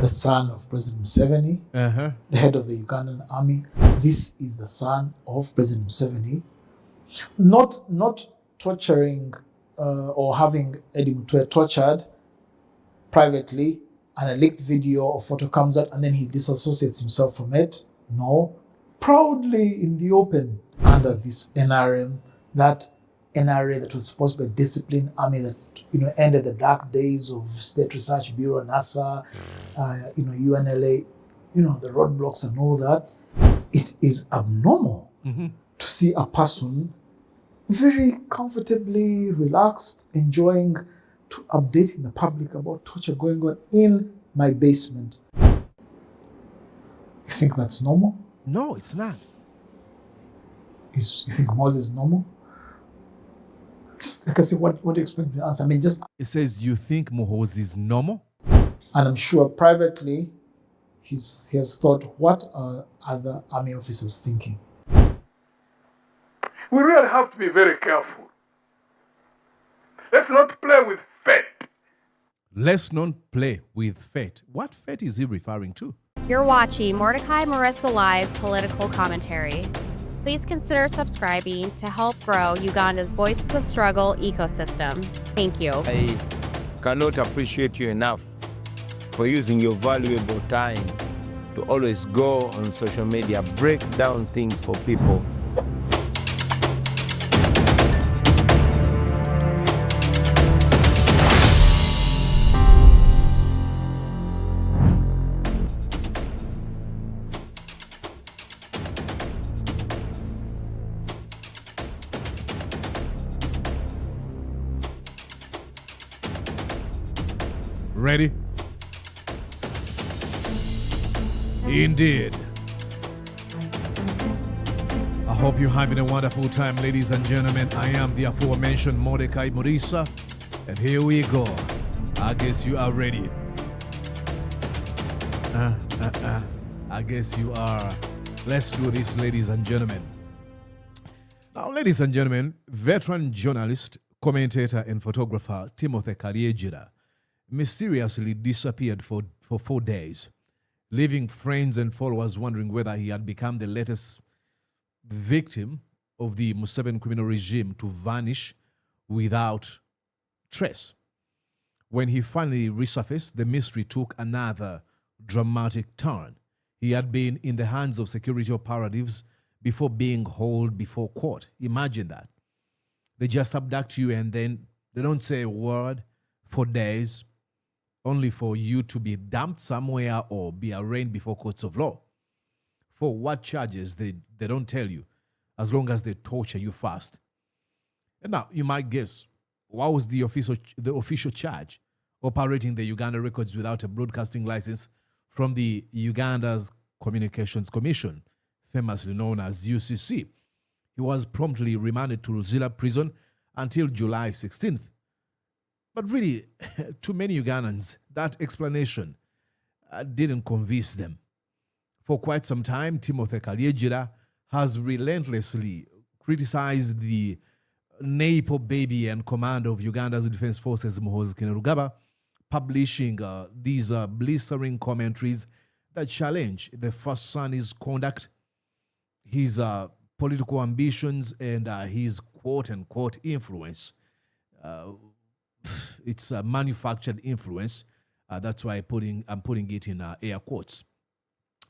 the son of President Museveni, the head of the Ugandan army. This is the son of President Museveni. Not torturing or having Eddie Mutwe tortured privately, and a leaked video or photo comes out and then he disassociates himself from it. No. Proudly in the open under this NRM, that NRA that was supposed to be a disciplined army that ended the dark days of State Research Bureau, NASA, UNLA, the roadblocks and all that. It is abnormal to see a person very comfortably relaxed, enjoying to updating the public about torture going on in my basement. You think that's normal? No, it's not. You think Moses is normal? Just like I said, what do you expect me to answer? I mean, just... It says, you think Muhoozi is normal? And I'm sure privately, he has thought, what are other army officers thinking? We really have to be very careful. Let's not play with fate. Let's not play with fate. What fate is he referring to? You're watching Mordecai Marissa Live Political Commentary. Please consider subscribing to help grow Uganda's Voices of Struggle ecosystem. Thank you. I cannot appreciate you enough for using your valuable time to always go on social media, break down things for people. Ready? Indeed. I hope you're having a wonderful time, ladies and gentlemen. I am the aforementioned Mordecai Marissa, and here we go. I guess you are ready. I guess you are. Let's do this, ladies and gentlemen. Now, ladies and gentlemen, veteran journalist, commentator, and photographer Timothy Kalyegira mysteriously disappeared for 4 days, leaving friends and followers wondering whether he had become the latest victim of the Museveni criminal regime to vanish without trace. When he finally resurfaced, the mystery took another dramatic turn. He had been in the hands of security operatives before being hauled before court. Imagine that. They just abduct you and then they don't say a word for days, only for you to be dumped somewhere or be arraigned before courts of law. For what charges, they don't tell you, as long as they torture you fast. And now, you might guess, what was the official charge? Operating the Uganda records without a broadcasting license from the Uganda's Communications Commission, famously known as UCC. He was promptly remanded to Luzira prison until July 16th. But really, to many Ugandans, that explanation didn't convince them. For quite some time, Timothy Kalyegira has relentlessly criticized the Nepo baby and commander of Uganda's Defense Forces, Muhoozi Kainerugaba, publishing these blistering commentaries that challenge the First Son's conduct, his political ambitions, and his quote-unquote influence. It's a manufactured influence. That's why I'm putting it in air quotes.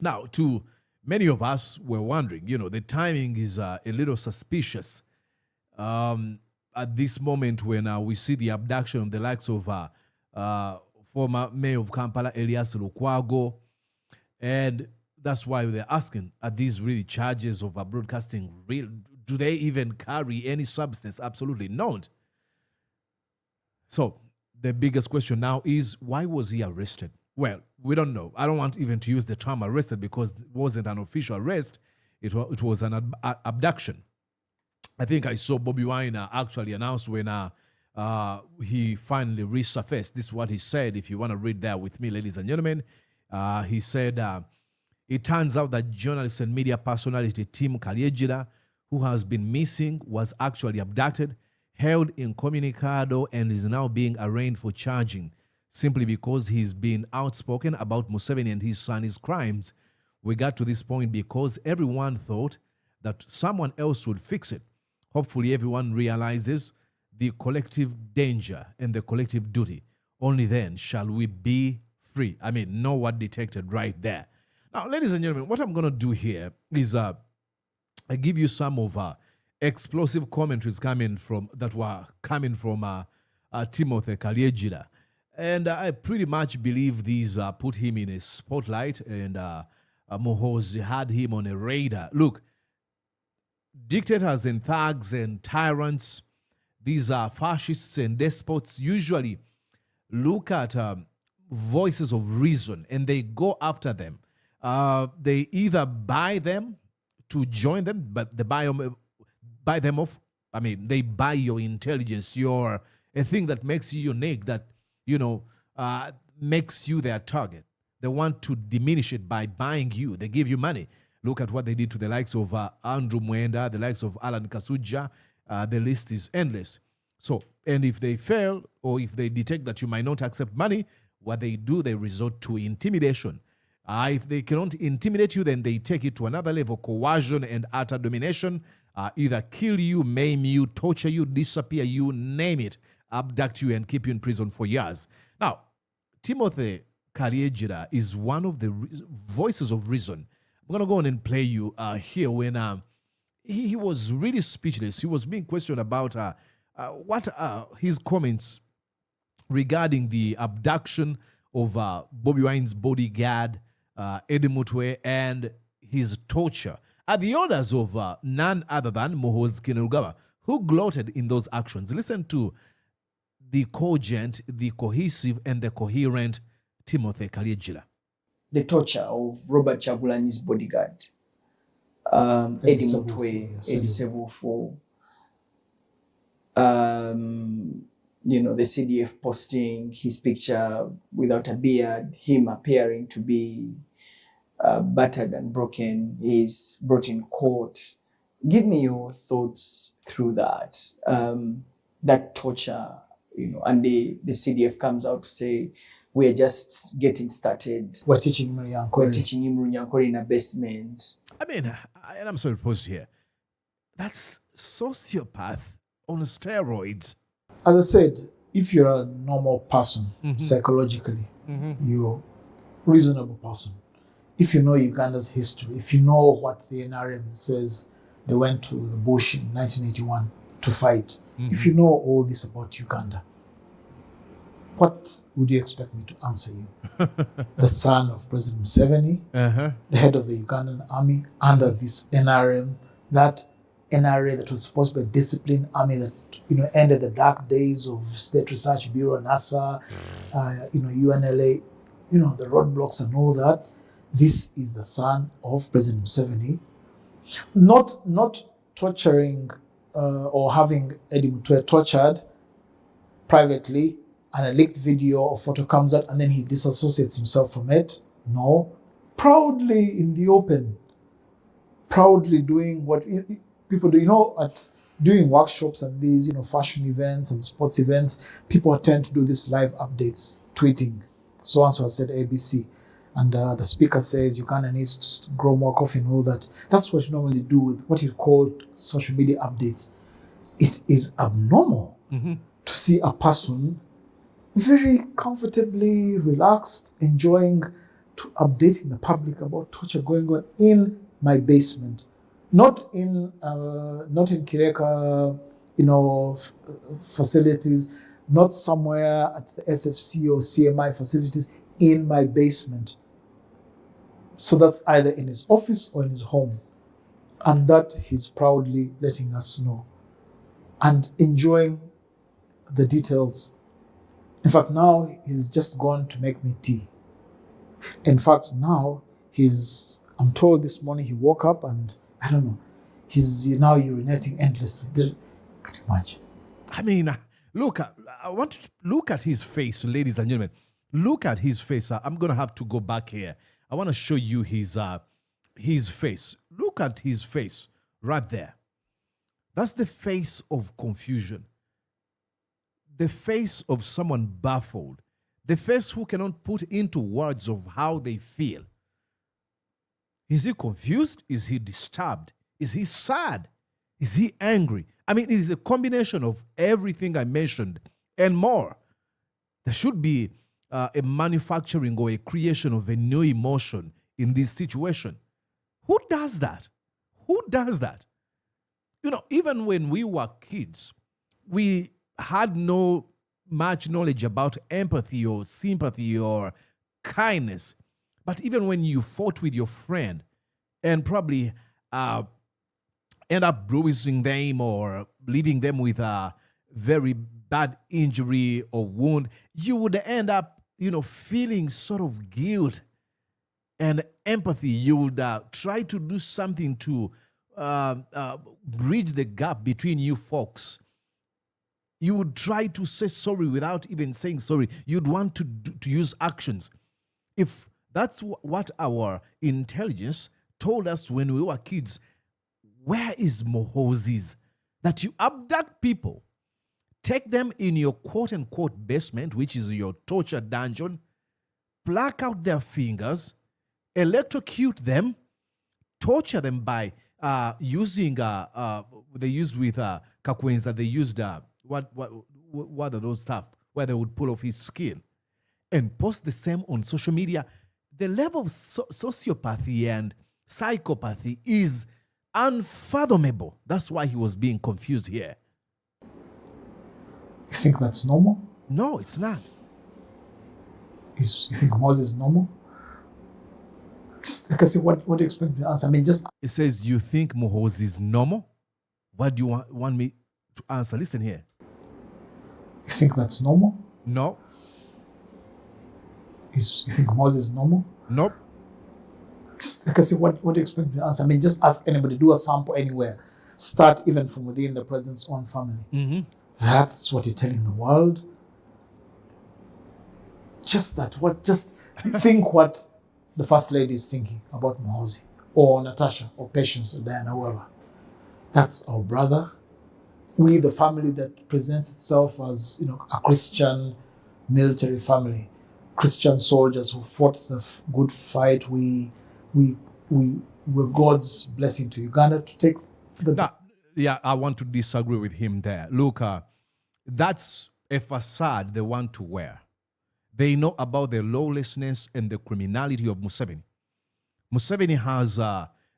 Now, to many of us, we're wondering, the timing is a little suspicious. At this moment when we see the abduction of the likes of former mayor of Kampala, Elias Lukwago, and that's why they're asking, are these really charges of broadcasting real? Do they even carry any substance? Absolutely not. So the biggest question now is, why was he arrested? Well, we don't know. I don't want even to use the term arrested because it wasn't an official arrest. It was an abduction. I think I saw Bobby Wine actually announce when he finally resurfaced. This is what he said. If you want to read that with me, ladies and gentlemen, he said, it turns out that journalist and media personality Tim Kalyegira, who has been missing, was actually abducted, held incommunicado, and is now being arraigned for charging simply because he's been outspoken about Museveni and his son's crimes. We got to this point because everyone thought that someone else would fix it. Hopefully everyone realizes the collective danger and the collective duty. Only then shall we be free. I mean, no one detected right there. Now, ladies and gentlemen, what I'm going to do here is I give you some of explosive commentaries that were coming from Timothy Kalyegira. And I pretty much believe these put him in a spotlight, and Muhoozi had him on a radar. Look, dictators and thugs and tyrants, these are fascists and despots, usually look at voices of reason and they go after them. They either buy them to join them, but they buy them off. I mean, they buy your intelligence, a thing that makes you unique, that, makes you their target. They want to diminish it by buying you. They give you money. Look at what they did to the likes of Andrew Mwenda, the likes of Alan Kasuja. The list is endless. So, and if they fail, or if they detect that you might not accept money, what they do, they resort to intimidation. If they cannot intimidate you, then they take it to another level, coercion and utter domination. Either kill you, maim you, torture you, disappear you, name it, abduct you and keep you in prison for years. Now, Timothy Kalyegira is one of the voices of reason. I'm going to go on and play you here when he was really speechless. He was being questioned about what his comments regarding the abduction of Bobby Wine's bodyguard, Eddie Mutwe, and his torture at the orders of none other than Muhoozi Kainerugaba, who gloated in those actions. Listen to the cogent, the cohesive, and the coherent Timothy Kalyegira. The torture of Robert Chagulanyi's bodyguard, Eddie Mutwe, Eddie Sebufu, the CDF posting his picture without a beard, him appearing to be battered and broken, he's brought in court. Give me your thoughts through that. That torture, and the CDF comes out to say, we're just getting started. We're teaching him Runyankore in a basement. I mean, and I'm sorry to pause here. That's sociopath on steroids. As I said, if you're a normal person, psychologically, you're a reasonable person. If you know Uganda's history, if you know what the NRM says, they went to the bush in 1981 to fight. If you know all this about Uganda, what would you expect me to answer you? The son of President Museveni, the head of the Ugandan army, under this NRM, that NRA that was supposed to be a disciplined army that ended the dark days of State Research Bureau, NASA, UNLA, the roadblocks and all that. This is the son of President Museveni, not torturing or having Eddie Mutwe tortured privately, and a leaked video or photo comes out and then he disassociates himself from it. No, proudly in the open, proudly doing what people do. During workshops and these, fashion events and sports events, people tend to do these live updates, tweeting. So-and-so has said ABC. And the speaker says Uganda needs to grow more coffee and all that. That's what you normally do with what you call social media updates. It is abnormal to see a person very comfortably relaxed, enjoying to updating the public about torture going on in my basement. Not in Kireka, facilities, not somewhere at the SFC or CMI facilities, in my basement. So that's either in his office or in his home. And that he's proudly letting us know and enjoying the details. In fact, now he's just gone to make me tea. In fact, now I'm told this morning he woke up and I don't know, he's now urinating endlessly. Can you imagine? I mean, I want to look at his face, ladies and gentlemen. Look at his face. I'm going to have to go back here. I want to show you his face. Look at his face right there. That's the face of confusion. The face of someone baffled. The face who cannot put into words of how they feel. Is he confused? Is he disturbed? Is he sad? Is he angry? I mean, it is a combination of everything I mentioned and more. There should be a manufacturing or a creation of a new emotion in this situation. Who does that? Who does that? You know, even when we were kids, we had no much knowledge about empathy or sympathy or kindness. But even when you fought with your friend and probably end up bruising them or leaving them with a very bad injury or wound, you would end up, feeling sort of guilt and empathy. You would try to do something to bridge the gap between you folks. You would try to say sorry without even saying sorry. You'd want to use actions. If that's what our intelligence told us when we were kids, where is Muhoozi's? That you abduct people, take them in your quote-unquote basement, which is your torture dungeon, pluck out their fingers, electrocute them, torture them by using, they used with Kakwenza, they used, what are those stuff, where they would pull off his skin, and post the same on social media. The level of sociopathy and psychopathy is unfathomable. That's why he was being confused here. You think that's normal? No, it's not. You think Moses is normal? Just like I said, what do you expect me to answer? I mean, just... It says, you think Muhoozi is normal? What do you want me to answer? Listen here. You think that's normal? No. You think Moses is normal? Nope. Just like I said, what do you expect me to answer? I mean, just ask anybody, do a sample anywhere. Start even from within the president's own family. Mm-hmm. That's what you're telling the world. Just think what the First Lady is thinking about Muhoozi, or Natasha, or Patience, or Diana, whoever. That's our brother. We, the family that presents itself as, a Christian military family, Christian soldiers who fought the good fight. We're God's blessing to Uganda to take the... Now, yeah, I want to disagree with him there. Look, that's a facade they want to wear. They know about the lawlessness and the criminality of Museveni. Museveni has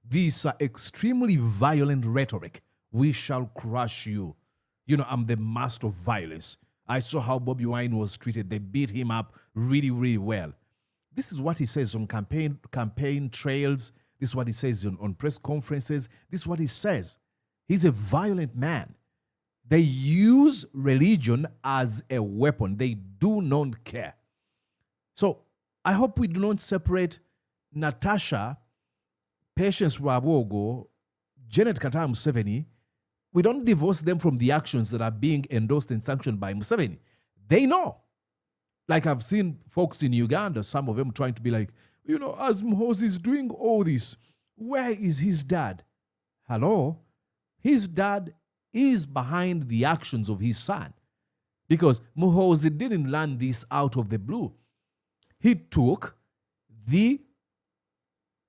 this extremely violent rhetoric. We shall crush you. I'm the master of violence. I saw how Bobby Wine was treated. They beat him up really, really well. This is what he says on campaign trails. This is what he says on press conferences. This is what he says. He's a violent man. They use religion as a weapon. They do not care. So I hope we do not separate Natasha, Patience Rwabogo, Janet Katara Museveni. We don't divorce them from the actions that are being endorsed and sanctioned by Museveni. They know. Like I've seen folks in Uganda, some of them trying to be like, as Muhoozi is doing all this, where is his dad? Hello? His dad is behind the actions of his son. Because Muhoozi didn't learn this out of the blue. He took the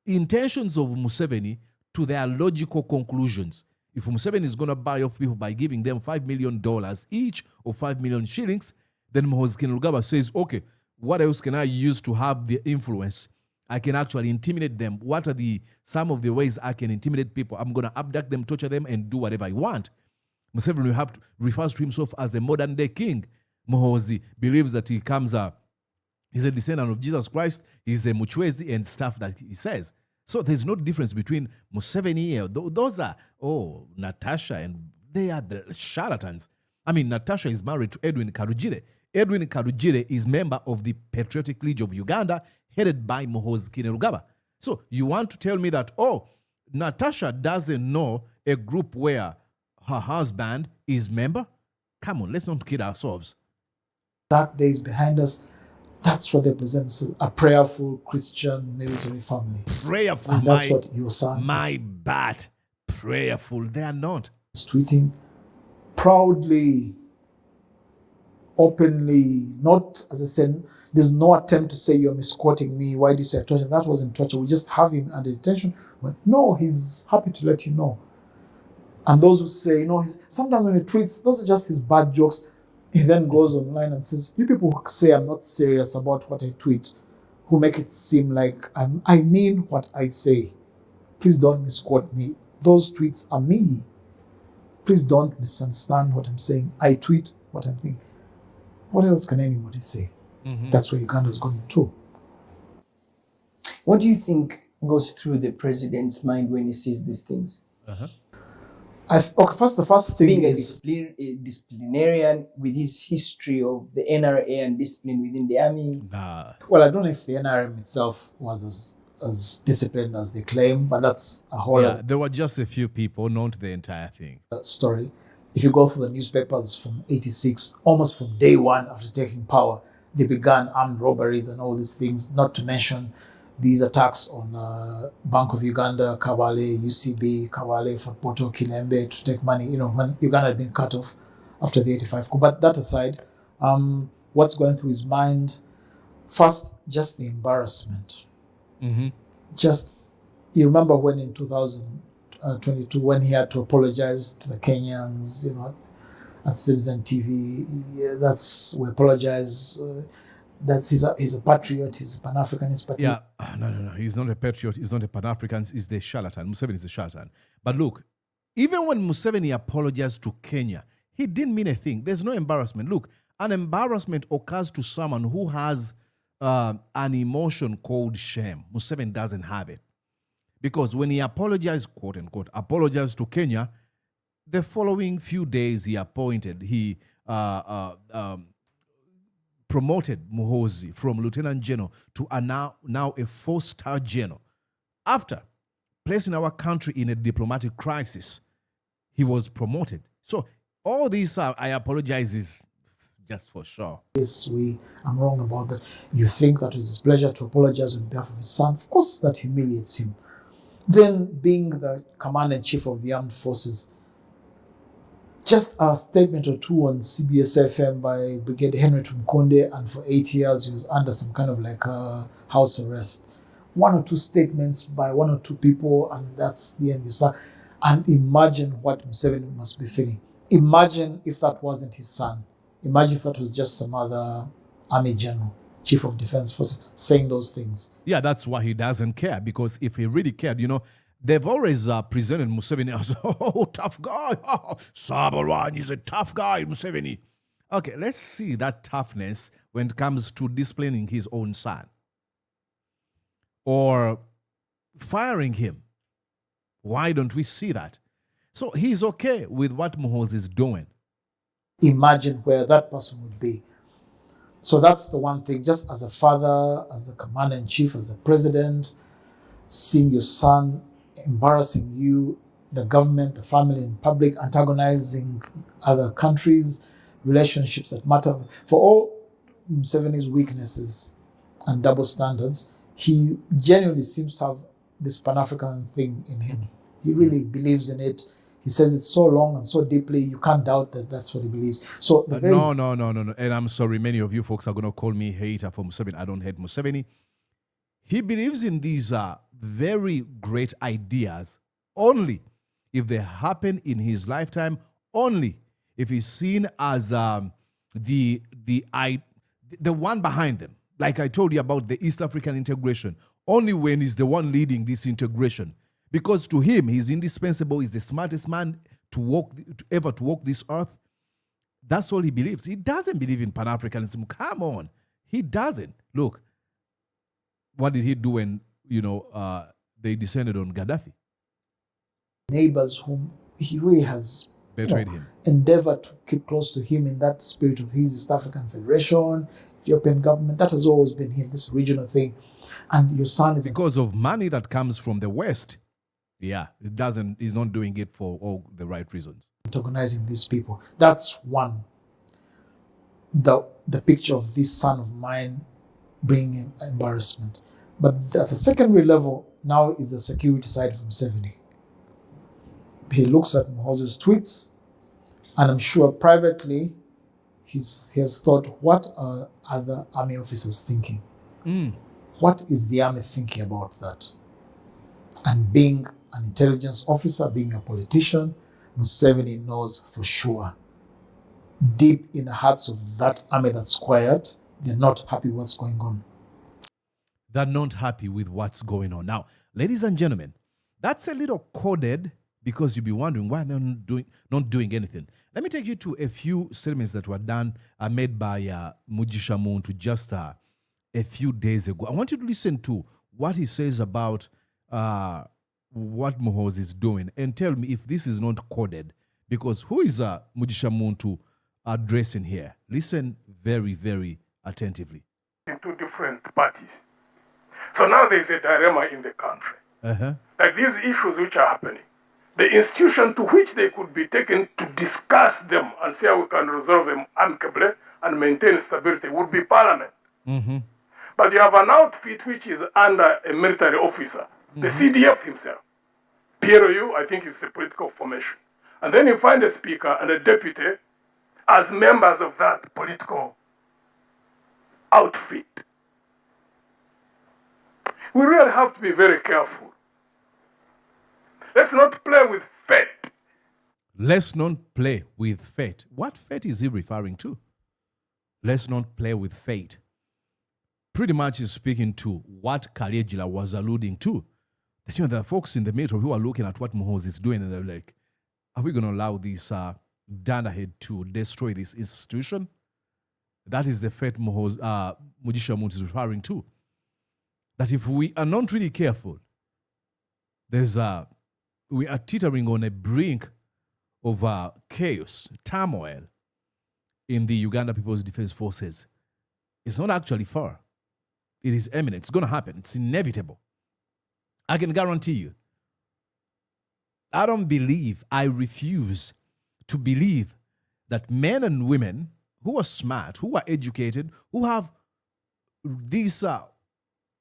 intentions of Museveni to their logical conclusions. If Museveni is going to buy off people by giving them $5 million each or 5 million shillings, then Muhoozi Kainerugaba says, okay, what else can I use to have the influence? I can actually intimidate them. What are some of the ways I can intimidate people? I'm going to abduct them, torture them, and do whatever I want. Museveni refers to himself as a modern-day king. Muhoozi believes that he's a descendant of Jesus Christ. He's a Muchwezi and stuff that he says. So there's no difference between Museveni. Those are, Natasha, and they are the charlatans. I mean, Natasha is married to Edwin Kalyegira. Edwin Kalyegira is member of the Patriotic Legion of Uganda, headed by Muhoozi Kainerugaba. So you want to tell me that, Natasha doesn't know a group where her husband is member? Come on, let's not kid ourselves. Dark days behind us. That's what they present, a prayerful Christian military family. Prayerful, and that's what your son... My bad. Prayerful, they are not. Tweeting proudly, openly, not, as I said, There's no attempt to say you're misquoting me. Why do you say torture? That wasn't torture. We just have him under detention. Well, no, he's happy to let you know. And those who say, sometimes when he tweets, those are just his bad jokes. He then goes online and says, you people who say I'm not serious about what I tweet, who make it seem like I mean what I say. Please don't misquote me. Those tweets are me. Please don't misunderstand what I'm saying. I tweet what I'm thinking. What else can anybody say? Mm-hmm. That's where Uganda's going to. What do you think goes through the president's mind when he sees these things? Uh-huh. The first thing being is a disciplinarian with his history of the NRA and discipline within the army. Well, I don't know if the NRM itself was as disciplined as they claim, but that's a whole other there were just a few people, not the entire thing. Story. If you go through the newspapers from 86, almost from day one after taking power, they began armed robberies and all these things, not to mention these attacks on Bank of Uganda, Kabale, UCB, Kabale, Fort Portal, Kilembe to take money, when Uganda had been cut off after the 85 coup. But that aside, what's going through his mind? First, just the embarrassment. Mm-hmm. You remember when in 2022, when he had to apologize to the Kenyans, at Citizen TV, we apologize. He's a patriot, he's a Pan-Africanist. But no, he's not a patriot, he's not a Pan-African, he's the charlatan. Museveni is a charlatan. But look, even when Museveni apologized to Kenya, he didn't mean a thing. There's no embarrassment. Look, an embarrassment occurs to someone who has an emotion called shame. Museveni doesn't have it. Because when he apologized, quote unquote, apologized to Kenya, the following few days he promoted Muhoozi from Lieutenant General to now a 4-star general. After placing our country in a diplomatic crisis, he was promoted. So all these, I apologize, is just for sure. Yes, I'm wrong about that. You think that was his pleasure to apologize on behalf of his son? Of course, that humiliates him. Then, being the commander-in-chief of the armed forces, just a statement or two on CBS FM by Brigadier Henry Tumukunde, and for 8 years he was under some kind of like house arrest. 1 or 2 statements by 1 or 2 people, and that's the end. And imagine what Museveni must be feeling. Imagine if that wasn't his son. Imagine if that was just some other army general, chief of defense forces, saying those things. Yeah, that's why he doesn't care, because if he really cared, they've always presented Museveni as, tough guy. Sabalwan is a tough guy, Museveni. Okay, let's see that toughness when it comes to disciplining his own son or firing him. Why don't we see that? So he's okay with what Muhoozi is doing. Imagine where that person would be. So that's the one thing, just as a father, as a commander-in-chief, as a president, seeing your son embarrassing you, the government, the family in public, antagonizing other countries, relationships that matter. For all Museveni's weaknesses and double standards, he genuinely seems to have this Pan-African thing in him. He really believes in it. He says it so long and so deeply, you can't doubt that that's what he believes. So No. And I'm sorry, many of you folks are going to call me hater for Museveni. I don't hate Museveni. He believes in these very great ideas only if they happen in his lifetime, only if he's seen as the one behind them. Like I told you about the East African integration, only when he's the one leading this integration. Because to him, he's indispensable, he's the smartest man to ever walk this earth. That's all he believes. He doesn't believe in Pan-Africanism. Come on. He doesn't. Look, what did he do when, they descended on Gaddafi? Neighbors whom he really has betrayed him. Endeavored to keep close to him in that spirit of his East African Federation, Ethiopian government. That has always been him, this regional thing. And your son is... Because of money that comes from the West. Yeah, he's not doing it for all the right reasons. Antagonizing these people. That's one. The picture of this son of mine bringing embarrassment. But at the secondary level now is the security side of Museveni. He looks at Muhoozi's tweets, and I'm sure privately he has thought, what are other army officers thinking? Mm. What is the army thinking about that? And being an intelligence officer, being a politician, Museveni knows for sure, deep in the hearts of that army that's quiet, they're not happy with what's going on. They're not happy with what's going on. Now, ladies and gentlemen, that's a little coded because you'll be wondering why they're not doing anything. Let me take you to a few statements that were made by Mugisha Muntu just a few days ago. I want you to listen to what he says about what Muhoozi is doing and tell me if this is not coded, because who is Mugisha Muntu addressing here? Listen very, very attentively. In two different parties. So now there's a dilemma in the country. Like these issues which are happening, the institution to which they could be taken to discuss them and see how we can resolve them amicably and maintain stability would be Parliament. But you have an outfit which is under a military officer, the CDF himself. PRU, I think, is a political formation. And then you find a speaker and a deputy as members of that political outfit. We really have to be very careful. Let's not play with fate. Let's not play with fate. What fate is he referring to? Let's not play with fate. Pretty much is speaking to what Kalyegira was alluding to. That, there are folks in the metro who are looking at what Muhoozi is doing and they're like, are we going to allow this Dunderhead to destroy this institution? That is the fate Mugisha Muntu is referring to. That if we are not really careful, we are teetering on a brink of chaos, turmoil in the Uganda People's Defense Forces. It's not actually far. It is imminent. It's going to happen. It's inevitable. I can guarantee you. I refuse to believe that men and women who are smart, who are educated, who have this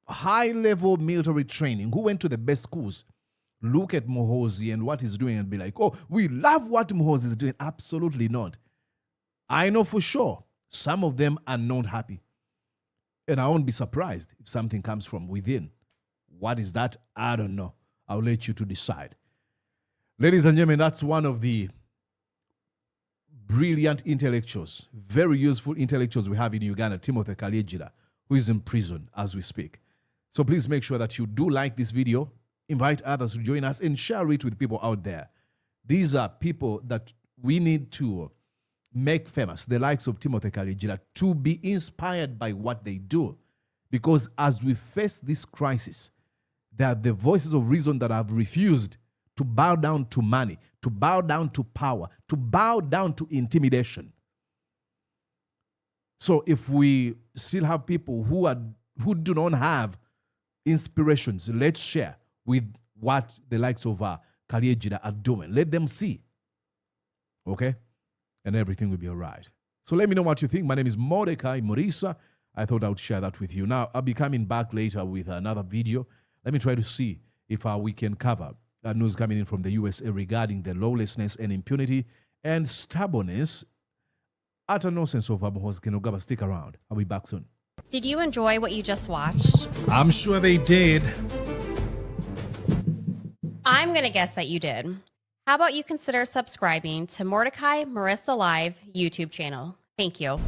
high-level military training, who went to the best schools, look at Muhoozi and what he's doing and be like, oh, we love what Muhoozi is doing. Absolutely not. I know for sure some of them are not happy. And I won't be surprised if something comes from within. What is that? I don't know. I'll let you to decide. Ladies and gentlemen, that's one of the brilliant intellectuals, very useful intellectuals we have in Uganda, Timothy Kalyegira, who is in prison as we speak. So please make sure that you do like this video, invite others to join us, and share it with people out there. These are people that we need to make famous, the likes of Timothy Kalyegira, to be inspired by what they do. Because as we face this crisis, there are the voices of reason that have refused to bow down to money, to bow down to power, to bow down to intimidation. So if we still have people who do not have inspirations, let's share with what the likes of Kalyegira are doing. Let them see. Okay? And everything will be all right. So let me know what you think. My name is Mordecai Morisa. I thought I would share that with you. Now, I'll be coming back later with another video. Let me try to see if we can cover news coming in from the USA regarding the lawlessness and impunity and stubbornness, utter nonsense of Muhoozi Kainerugaba. Stick around. I'll be back soon. Did you enjoy what you just watched? I'm sure they did. I'm going to guess that you did. How about you consider subscribing to Mordecai Marissa Live YouTube channel? Thank you.